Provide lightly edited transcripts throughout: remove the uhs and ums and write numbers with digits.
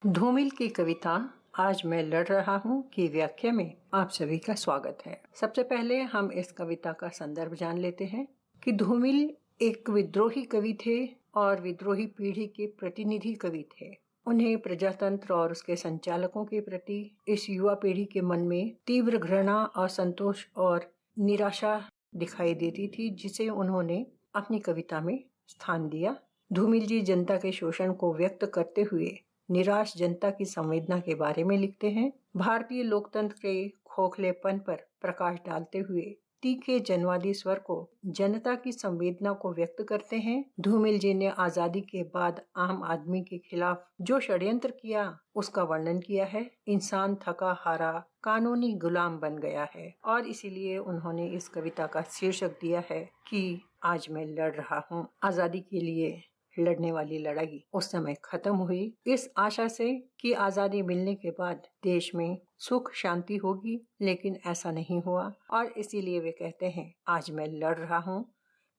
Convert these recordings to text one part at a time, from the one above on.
धूमिल की कविता आज मैं लड़ रहा हूँ की व्याख्या में आप सभी का स्वागत है। सबसे पहले हम इस कविता का संदर्भ जान लेते हैं कि धूमिल एक विद्रोही कवि थे और विद्रोही पीढ़ी के प्रतिनिधि कवि थे। उन्हें प्रजातंत्र और उसके संचालकों के प्रति इस युवा पीढ़ी के मन में तीव्र घृणा, असंतोष और निराशा दिखाई देती थी, जिसे उन्होंने अपनी कविता में स्थान दिया। धूमिल जी जनता के शोषण को व्यक्त करते हुए निराश जनता की संवेदना के बारे में लिखते हैं। भारतीय लोकतंत्र के खोखलेपन पर प्रकाश डालते हुए तीखे जनवादी स्वर को जनता की संवेदना को व्यक्त करते हैं। धूमिल जी ने आजादी के बाद आम आदमी के खिलाफ जो षड्यंत्र किया उसका वर्णन किया है। इंसान थका हारा कानूनी गुलाम बन गया है और इसीलिए उन्होंने इस कविता का शीर्षक दिया है कि आज मैं लड़ रहा हूँ। आजादी के लिए लड़ने वाली लड़ाई उस समय खत्म हुई, इस आशा से कि आजादी मिलने के बाद देश में सुख शांति होगी, लेकिन ऐसा नहीं हुआ और इसीलिए वे कहते हैं आज मैं लड़ रहा हूँ।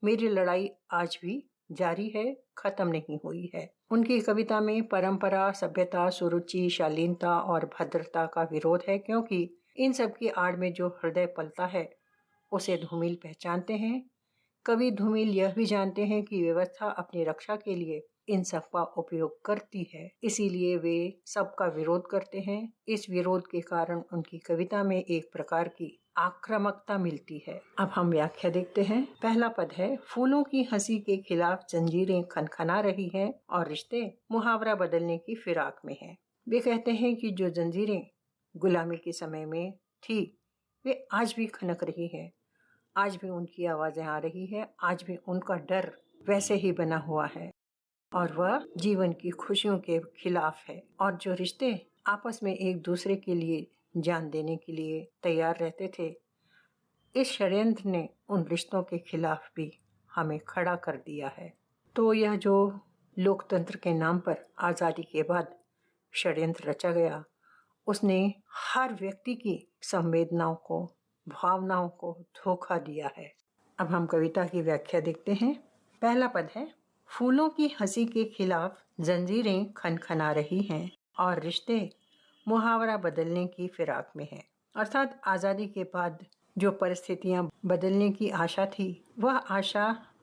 मेरी लड़ाई आज भी जारी है, खत्म नहीं हुई है। उनकी कविता में परंपरा, सभ्यता, सुरुचि, शालीनता और भद्रता का विरोध है, क्योंकि इन सब की आड़ में जो हृदय पलता है उसे धूमिल पहचानते हैं। कवि धूमिल यह भी जानते हैं कि व्यवस्था अपनी रक्षा के लिए इन सब का उपयोग करती है, इसीलिए वे सबका विरोध करते हैं। इस विरोध के कारण उनकी कविता में एक प्रकार की आक्रामकता मिलती है। अब हम व्याख्या देखते हैं। पहला पद है, फूलों की हंसी के खिलाफ जंजीरें खनखना रही हैं और रिश्ते मुहावरा बदलने की फिराक में हैं। वे कहते हैं कि जो जंजीरें गुलामी के समय में थी वे आज भी खनक रही है, आज भी उनकी आवाजें आ रही है, आज भी उनका डर वैसे ही बना हुआ है और वह जीवन की खुशियों के खिलाफ है। और जो रिश्ते आपस में एक दूसरे के लिए जान देने के लिए तैयार रहते थे, इस षड्यंत्र ने उन रिश्तों के खिलाफ भी हमें खड़ा कर दिया है। तो यह जो लोकतंत्र के नाम पर आज़ादी के बाद षड्यंत्र रचा गया, उसने हर व्यक्ति की संवेदनाओं को, भावनाओं को धोखा दिया है। अब हम कविता की व्याख्या देखते हैं। पहला पद है, फूलों की हंसी के खिलाफ जंजीरें खनखना रही हैं और रिश्ते मुहावरा बदलने की फिराक में हैं। अर्थात आज़ादी के बाद जो परिस्थितियां बदलने की आशा थी, वह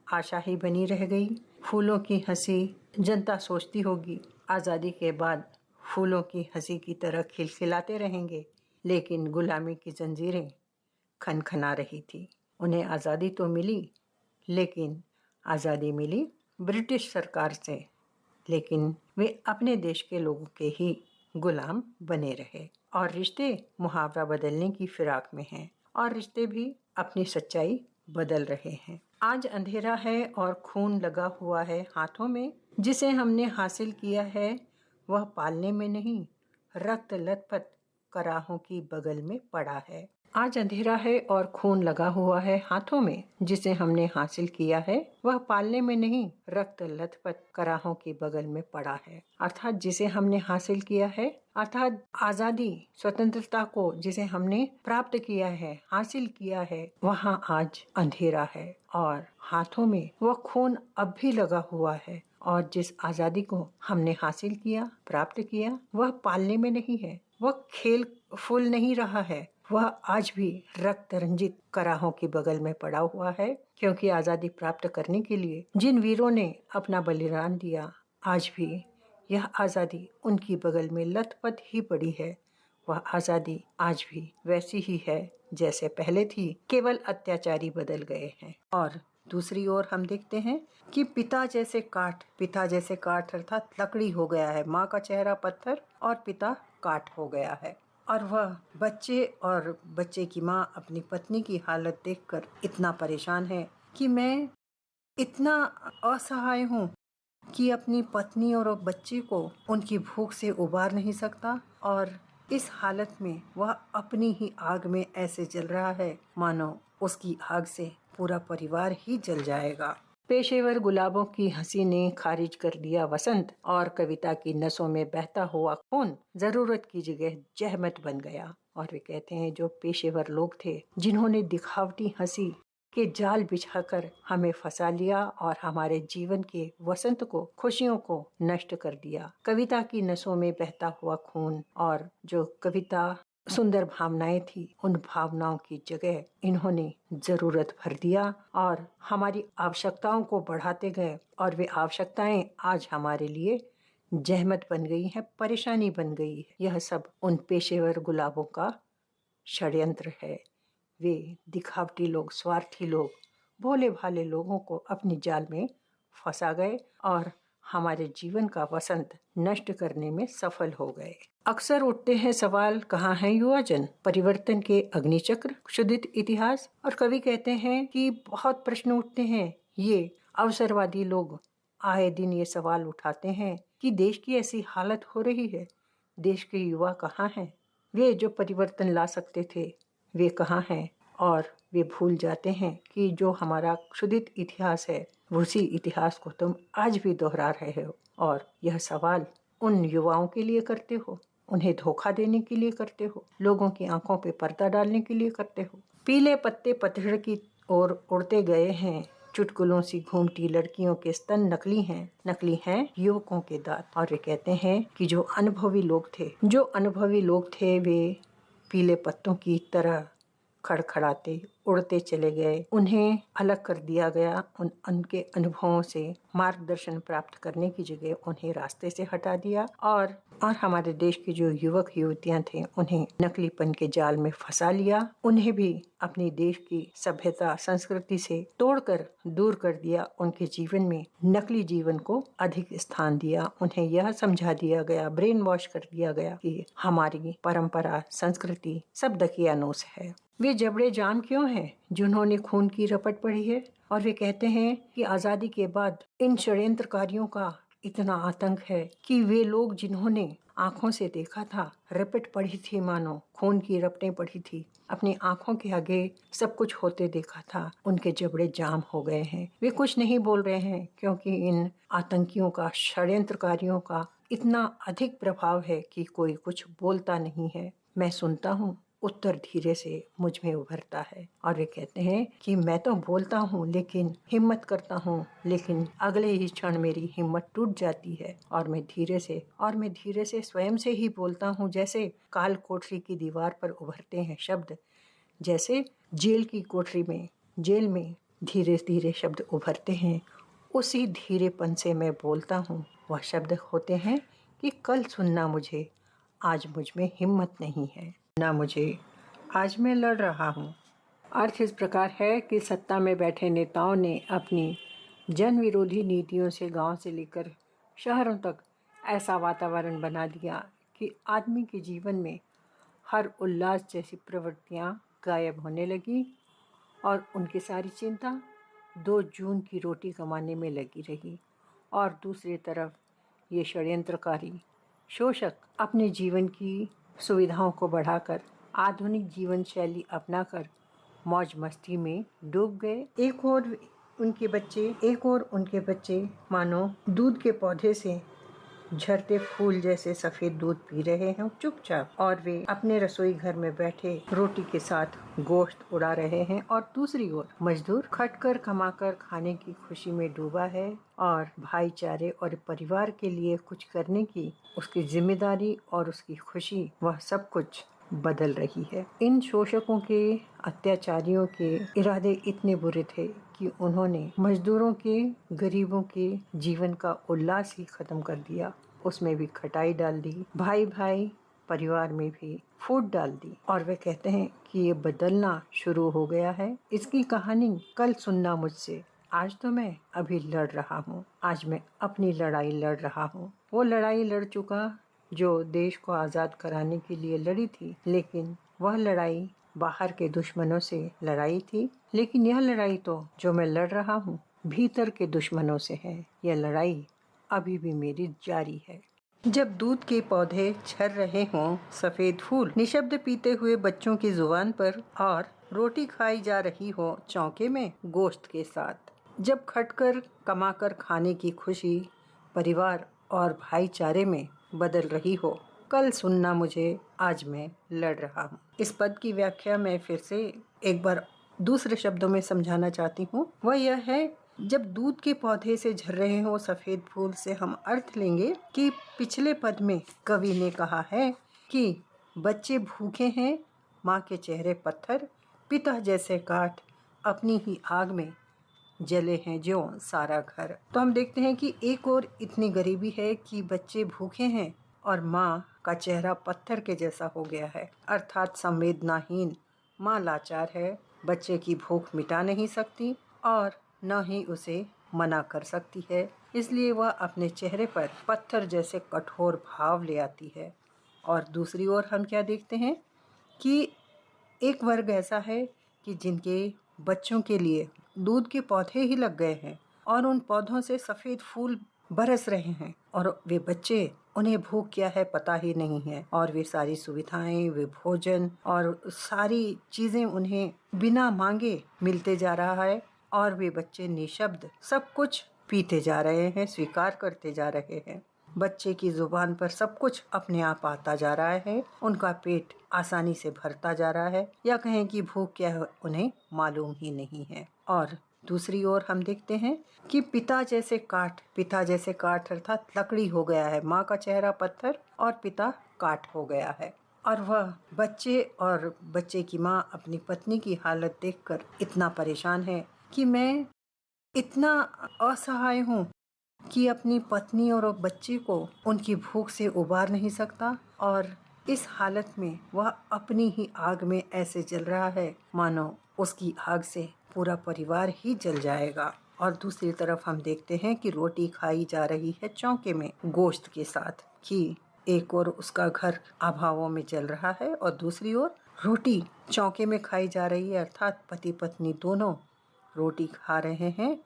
आशा ही बनी रह गई। फूलों की हंसी, जनता सोचती होगी आज़ादी के बाद फूलों की हंसी की तरह खिलखिलाते रहेंगे, लेकिन गुलामी की जंजीरें खनखना रही थी। उन्हें आज़ादी तो मिली, लेकिन आज़ादी मिली ब्रिटिश सरकार से, लेकिन वे अपने देश के लोगों के ही गुलाम बने रहे और रिश्ते मुहावरा बदलने की फिराक में हैं और रिश्ते भी अपनी सच्चाई बदल रहे हैं। आज अंधेरा है और खून लगा हुआ है हाथों में, जिसे हमने हासिल किया है वह पालने में नहीं, रक्त लथपथ कराहों की बगल में पड़ा है। आज अंधेरा है और खून लगा हुआ है हाथों में, जिसे हमने हासिल किया है वह पालने में नहीं, रक्त लथपथ कराहों की बगल में पड़ा है। अर्थात जिसे हमने हासिल किया है, अर्थात आजादी, स्वतंत्रता को जिसे हमने प्राप्त किया है, हासिल किया है, वहाँ आज अंधेरा है और हाथों में वह खून अब भी लगा हुआ है। और जिस आजादी को हमने हासिल किया, प्राप्त किया, वह पालने में नहीं है, वह खेल फूल नहीं रहा है, वह आज भी रक्त रंजित कराहों की बगल में पड़ा हुआ है। क्योंकि आजादी प्राप्त करने के लिए जिन वीरों ने अपना बलिदान दिया, आज भी यह आजादी उनकी बगल में लथपथ ही पड़ी है। वह आजादी आज भी वैसी ही है जैसे पहले थी, केवल अत्याचारी बदल गए हैं। और दूसरी ओर हम देखते हैं कि पिता जैसे काठ अर्थात लकड़ी हो गया है। माँ का चेहरा पत्थर और पिता काठ हो गया है। और वह बच्चे और बच्चे की माँ अपनी पत्नी की हालत देखकर इतना परेशान है कि मैं इतना असहाय हूँ कि अपनी पत्नी और बच्चे को उनकी भूख से उबार नहीं सकता। और इस हालत में वह अपनी ही आग में ऐसे जल रहा है मानो उसकी आग से पूरा परिवार ही जल जाएगा। पेशेवर गुलाबों की हंसी ने खारिज कर दिया वसंत और कविता की नसों में बहता हुआ खून जरूरत की जगह जहमत बन गया। और वे कहते हैं जो पेशेवर लोग थे, जिन्होंने दिखावटी हंसी के जाल बिछाकर हमें फंसा लिया और हमारे जीवन के वसंत को, खुशियों को नष्ट कर दिया। कविता की नसों में बहता हुआ खून और जो कविता सुंदर भावनाएं थी, उन भावनाओं की जगह इन्होंने जरूरत भर दिया और हमारी आवश्यकताओं को बढ़ाते गए और वे आवश्यकताएं आज हमारे लिए जहमत बन गई है, परेशानी बन गई है। यह सब उन पेशेवर गुलाबों का षड्यंत्र है। वे दिखावटी लोग, स्वार्थी लोग, भोले भाले लोगों को अपनी जाल में फंसा गए और हमारे जीवन का वसंत नष्ट करने में सफल हो गए। अक्सर उठते हैं सवाल, कहाँ हैं युवाजन? परिवर्तन के अग्निचक्र, क्षुधित इतिहास। और कवि कहते हैं कि बहुत प्रश्न उठते हैं। ये अवसरवादी लोग आए दिन ये सवाल उठाते हैं कि देश की ऐसी हालत हो रही है, देश के युवा कहाँ हैं? वे जो परिवर्तन ला सकते थे वे कहाँ हैं? और वे भूल जाते हैं कि जो हमारा क्षुधित इतिहास है, उसी इतिहास को तुम आज भी दोहरा रहे हो। और यह सवाल उन युवाओं के लिए करते हो, उन्हें धोखा देने के लिए करते हो, लोगों की आंखों पे पर्दा डालने के लिए करते हो। पीले पत्ते पतझड़ की ओर उड़ते गए हैं, चुटकुलों सी घूमती लड़कियों के स्तन नकली हैं युवकों के दांत। और वे कहते हैं कि जो अनुभवी लोग थे वे पीले पत्तों की तरह खड़खड़ाते उड़ते चले गए। उन्हें अलग कर दिया गया। उनके अनुभवों से मार्गदर्शन प्राप्त करने की जगह उन्हें रास्ते से हटा दिया और हमारे देश के जो युवक युवतियां थे उन्हें नकलीपन के जाल में फंसा लिया। उन्हें भी अपनी देश की सभ्यता संस्कृति से तोड़कर दूर कर दिया। उनके जीवन में नकली जीवन को अधिक स्थान दिया। उन्हें यह समझा दिया गया, ब्रेन वॉश कर दिया गया कि हमारी परंपरा संस्कृति सब दकियानूस है। वे जबड़े जाम क्यों हैं जिन्होंने खून की रपट पड़ी है? और वे कहते हैं कि आजादी के बाद इन षड्यंत्रकारियों का इतना आतंक है कि वे लोग जिन्होंने आंखों से देखा था, रपट पड़ी थी, मानो खून की रपटें पड़ी थी, अपनी आंखों के आगे सब कुछ होते देखा था, उनके जबड़े जाम हो गए हैं। वे कुछ नहीं बोल रहे हैं क्योंकि इन आतंकियों का, षड्यंत्रकारियों का इतना अधिक प्रभाव है कि कोई कुछ बोलता नहीं है। मैं सुनता हूँ, उत्तर धीरे से मुझ में उभरता है। और वे कहते हैं कि मैं तो बोलता हूँ, लेकिन हिम्मत करता हूँ, लेकिन अगले ही क्षण मेरी हिम्मत टूट जाती है और मैं धीरे से स्वयं से ही बोलता हूँ। जैसे काल कोठरी की दीवार पर उभरते हैं शब्द, जैसे जेल में धीरे धीरे शब्द उभरते हैं, उसी धीरेपन से मैं बोलता हूँ। वह शब्द होते हैं कि कल सुनना मुझे, आज मुझ में हिम्मत नहीं है, ना मुझे, आज मैं लड़ रहा हूँ। अर्थ इस प्रकार है कि सत्ता में बैठे नेताओं ने अपनी जन विरोधी नीतियों से गांव से लेकर शहरों तक ऐसा वातावरण बना दिया कि आदमी के जीवन में हर उल्लास जैसी प्रवृत्तियाँ गायब होने लगी और उनकी सारी चिंता 2 जून की रोटी कमाने में लगी रही। और दूसरी तरफ ये षड्यंत्रकारी शोषक अपने जीवन की सुविधाओं को बढ़ाकर आधुनिक जीवन शैली अपनाकर मौज मस्ती में डूब गए। एक और उनके बच्चे मानो दूध के पौधे से झरते फूल जैसे सफेद दूध पी रहे हैं चुपचाप, और वे अपने रसोई घर में बैठे रोटी के साथ गोश्त उड़ा रहे हैं। और दूसरी ओर मजदूर खटकर कमाकर खाने की खुशी में डूबा है और भाईचारे और परिवार के लिए कुछ करने की उसकी जिम्मेदारी और उसकी खुशी, वह सब कुछ बदल रही है। इन शोषकों के, अत्याचारियों के इरादे इतने बुरे थे कि उन्होंने मजदूरों के, गरीबों के जीवन का उल्लास ही खत्म कर दिया। उसमें भी खटाई डाल दी, भाई भाई परिवार में भी फूट डाल दी। और वे कहते हैं कि ये बदलना शुरू हो गया है। इसकी कहानी कल सुनना मुझसे, आज तो मैं अभी लड़ रहा हूँ, आज मैं अपनी लड़ाई लड़ रहा हूँ। वो लड़ाई लड़ चुका जो देश को आज़ाद कराने के लिए लड़ी थी, लेकिन वह लड़ाई बाहर के दुश्मनों से लड़ाई थी। लेकिन यह लड़ाई तो जो मैं लड़ रहा हूँ भीतर के दुश्मनों से है। यह लड़ाई अभी भी मेरी जारी है। जब दूध के पौधे झर रहे हों सफेद फूल निशब्द पीते हुए बच्चों की जुबान पर, और रोटी खाई जा रही हो चौके में गोश्त के साथ, जब खटकर कमाकर खाने की खुशी परिवार और भाईचारे में बदल रही हो, कल सुनना मुझे, आज मैं लड़ रहा हूँ। इस पद की व्याख्या मैं फिर से एक बार दूसरे शब्दों में समझाना चाहती हूँ वह यह है, जब दूध के पौधे से झर रहे हो सफेद फूल से हम अर्थ लेंगे कि पिछले पद में कवि ने कहा है कि बच्चे भूखे हैं, माँ के चेहरे पत्थर, पिता जैसे काठ, अपनी ही आग में जले हैं ज्यों सारा घर। तो हम देखते हैं कि एक और इतनी गरीबी है कि बच्चे भूखे हैं और माँ का चेहरा पत्थर के जैसा हो गया है, अर्थात संवेदनाहीन। माँ लाचार है, बच्चे की भूख मिटा नहीं सकती और न ही उसे मना कर सकती है, इसलिए वह अपने चेहरे पर पत्थर जैसे कठोर भाव ले आती है। और दूसरी ओर हम क्या देखते हैं कि एक वर्ग ऐसा है कि जिनके बच्चों के लिए दूध के पौधे ही लग गए हैं और उन पौधों से सफेद फूल बरस रहे हैं और वे बच्चे, उन्हें भूख क्या है पता ही नहीं है और वे सारी सुविधाएं, वे भोजन और सारी चीजें उन्हें बिना मांगे मिलते जा रहा है और वे बच्चे निशब्द सब कुछ पीते जा रहे हैं, स्वीकार करते जा रहे हैं। बच्चे की जुबान पर सब कुछ अपने आप आता जा रहा है, उनका पेट आसानी से भरता जा रहा है, या कहें कि भूख क्या है उन्हें मालूम ही नहीं है। और दूसरी ओर हम देखते हैं कि पिता जैसे काठ अर्थात लकड़ी हो गया है। माँ का चेहरा पत्थर और पिता काठ हो गया है और वह बच्चे की माँ अपनी पत्नी की हालत देखकर इतना परेशान है कि मैं इतना असहाय हूँ कि अपनी पत्नी और बच्चे को उनकी भूख से उबार नहीं सकता और इस हालत में वह अपनी ही आग में ऐसे जल रहा है मानो उसकी आग से पूरा परिवार ही जल जाएगा। और दूसरी तरफ हम देखते हैं कि रोटी खाई जा रही है चौके में गोश्त के साथ, कि एक और उसका घर अभावों में जल रहा है और दूसरी ओर रोटी चौके में खाई जा रही है, अर्थात पति पत्नी दोनों रोटी खा रहे हैं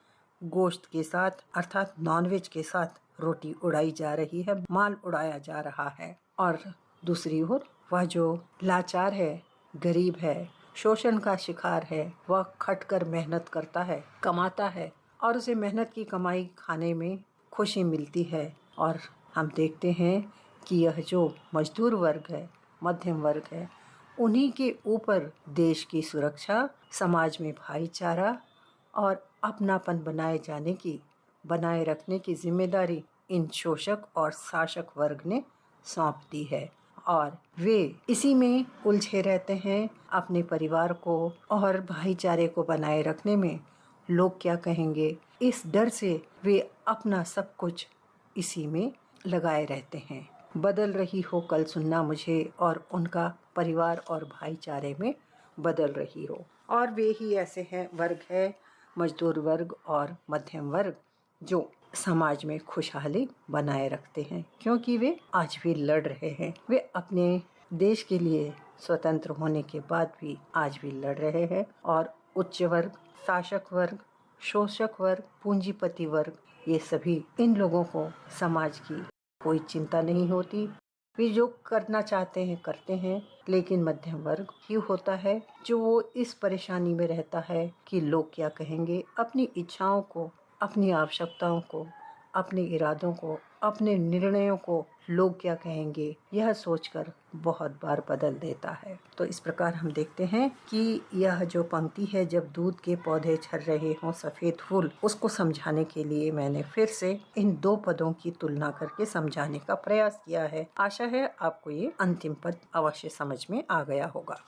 गोश्त के साथ, अर्थात नॉनवेज के साथ रोटी उड़ाई जा रही है, माल उड़ाया जा रहा है। और दूसरी ओर वह जो लाचार है, गरीब है, शोषण का शिकार है, वह खटकर मेहनत करता है, कमाता है और उसे मेहनत की कमाई खाने में खुशी मिलती है। और हम देखते हैं कि यह जो मजदूर वर्ग है, मध्यम वर्ग है, उन्हीं के ऊपर देश की सुरक्षा, समाज में भाईचारा और अपनापन बनाए रखने की जिम्मेदारी इन शोषक और शासक वर्ग ने सौंप दी है और वे इसी में उलझे रहते हैं। अपने परिवार को और भाईचारे को बनाए रखने में लोग क्या कहेंगे, इस डर से वे अपना सब कुछ इसी में लगाए रहते हैं। बदल रही हो कल सुनना मुझे और उनका परिवार और भाईचारे में बदल रही हो। और वे ही ऐसे हैं वर्ग है, मजदूर वर्ग और मध्यम वर्ग, जो समाज में खुशहाली बनाए रखते हैं, क्योंकि वे आज भी लड़ रहे हैं। वे अपने देश के लिए स्वतंत्र होने के बाद भी आज भी लड़ रहे हैं और उच्च वर्ग, शासक वर्ग, शोषक वर्ग, पूंजीपति वर्ग, ये सभी इन लोगों को समाज की कोई चिंता नहीं होती। वे जो करना चाहते हैं करते हैं, लेकिन मध्यम वर्ग ही होता है जो वो इस परेशानी में रहता है कि लोग क्या कहेंगे, अपनी इच्छाओं को, अपनी आवश्यकताओं को, अपने इरादों को, अपने निर्णयों को लोग क्या कहेंगे, यह सोचकर बहुत बार बदल देता है। तो इस प्रकार हम देखते हैं कि यह जो पंक्ति है, जब दूध के पौधे झर रहे हों सफेद फूल, उसको समझाने के लिए मैंने फिर से इन दो पदों की तुलना करके समझाने का प्रयास किया है। आशा है आपको ये अंतिम पद अवश्य समझ में आ गया होगा।